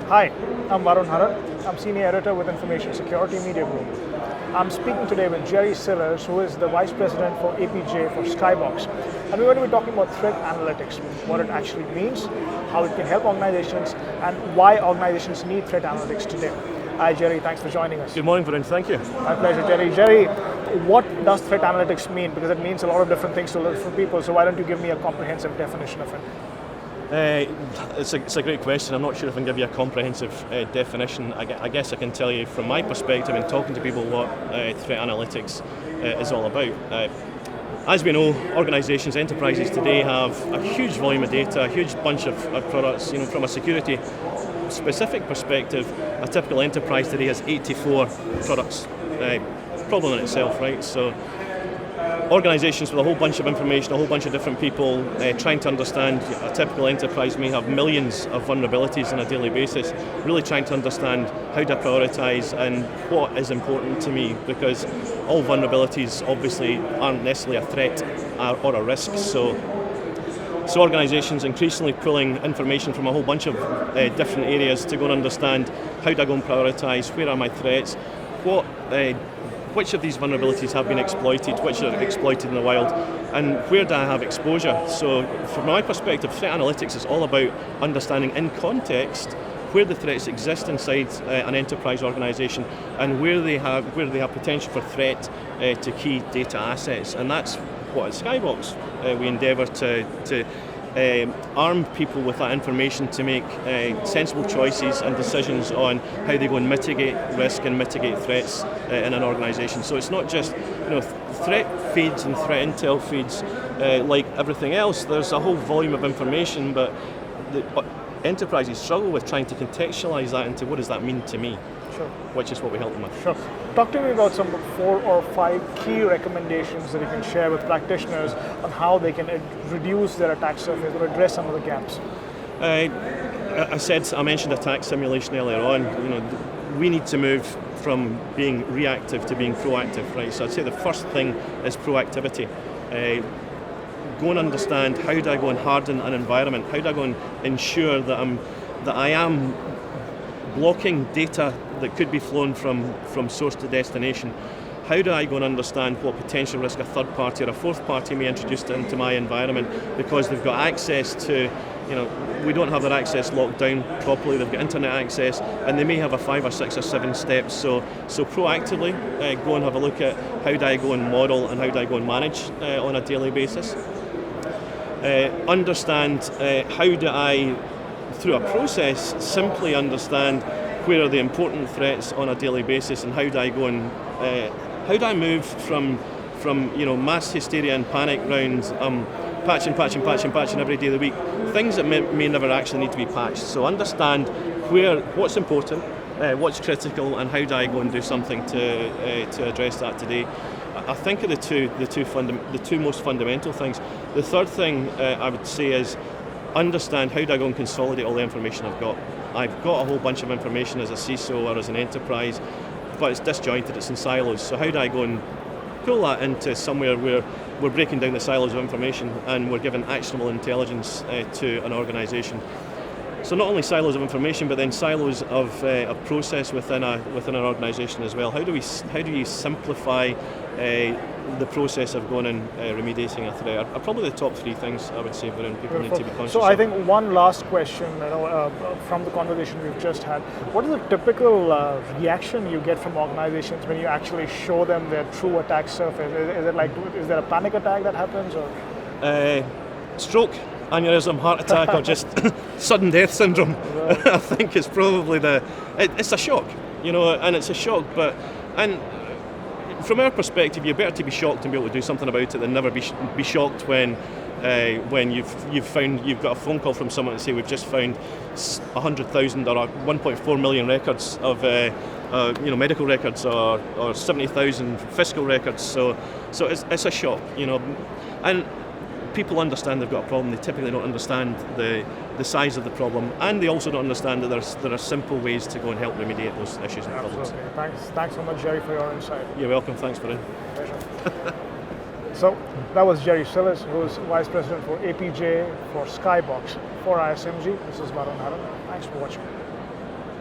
Hi, I'm Varun Haran. I'm Senior Editor with Information Security Media Group. I'm speaking today with Gerry Sillars, who is the Vice President for APJ for Skybox. And we're going to be talking about threat analytics, what it actually means, how it can help organizations, and why organizations need threat analytics today. Hi Gerry, thanks for joining us. Good morning, Varun. Thank you. My pleasure, Gerry. Gerry, what does threat analytics mean? Because it means a lot of different things to different people, so why don't you give me a comprehensive definition of it? It's a great question. I'm not sure if I can give you a comprehensive definition. I guess I can tell you from my perspective in talking to people what threat analytics is all about. As we know, organisations, enterprises today have a huge volume of data, a huge bunch of products. You know, from a security specific perspective, a typical enterprise today has 84 products. Problem in itself, right? So organisations with a whole bunch of information, a whole bunch of different people trying to understand. A typical enterprise may have millions of vulnerabilities on a daily basis, really trying to understand how to prioritise and what is important to me, because all vulnerabilities obviously aren't necessarily a threat or a risk. So organisations increasingly pulling information from a whole bunch of different areas to go and understand how do I go and prioritise, where are my threats, which of these vulnerabilities have been exploited, which are exploited in the wild, and where do I have exposure. So from my perspective, threat analytics is all about understanding in context where the threats exist inside an enterprise organisation and where they have potential for threat to key data assets. And that's what at Skybox we endeavour to arm people with that information to make sensible choices and decisions on how they go and mitigate risk and mitigate threats in an organisation. So it's not just threat feeds and threat intel feeds like everything else. There's a whole volume of information, but enterprises struggle with trying to contextualise that into what does that mean to me. Sure. Which is what we help them with. Sure. Talk to me about some 4 or 5 key recommendations that you can share with practitioners on how they can reduce their attack surface or address some of the gaps. I mentioned attack simulation earlier on. We need to move from being reactive to being proactive, right? So I'd say the first thing is proactivity. Go and understand, how do I go and harden an environment? How do I go and ensure that I am blocking data that could be flown from source to destination? How do I go and understand what potential risk a third party or a fourth party may introduce into my environment because they've got access to, we don't have their access locked down properly, they've got internet access and they may have a 5 or 6 or 7 steps. So proactively go and have a look at how do I go and model and how do I go and manage on a daily basis. Understand how do I, through a process, simply understand where are the important threats on a daily basis and how do I go and how do I move from mass hysteria and panic around patching every day of the week, things that may never actually need to be patched. So understand what's important, what's critical, and how do I go and do something to address that today. I think of the two most fundamental things. The third thing I would say is understand how do I go and consolidate all the information I've got. I've got a whole bunch of information as a CISO or as an enterprise, but it's disjointed, it's in silos. So how do I go and pull that into somewhere where we're breaking down the silos of information and we're giving actionable intelligence to an organisation? So not only silos of information, but then silos of process within an organisation as well. How do you simplify the process of going and remediating a threat? Are probably the top 3 things I would say that people need to be conscious of. So I think one last question, from the conversation we've just had. What is the typical reaction you get from organizations when you actually show them their true attack surface? Is there a panic attack that happens, or stroke, aneurysm, heart attack, or just sudden death syndrome? Right. I think it's probably it's a shock, and it's a shock, and from our perspective, you're better to be shocked and be able to do something about it than never be shocked when you've got a phone call from someone to say we've just found 100,000 or 1.4 million records of medical records or 70,000 fiscal records. So it's a shock, and people understand they've got a problem. They typically don't understand the size of the problem, and they also don't understand that there are simple ways to go and help remediate those issues and problems. Thanks so much, Gerry, for your insight. You're welcome. Thanks, Varun. Pleasure. So that was Gerry Sillars, who is Vice President for APJ for Skybox for ISMG. This is Varun Haran. Thanks for watching.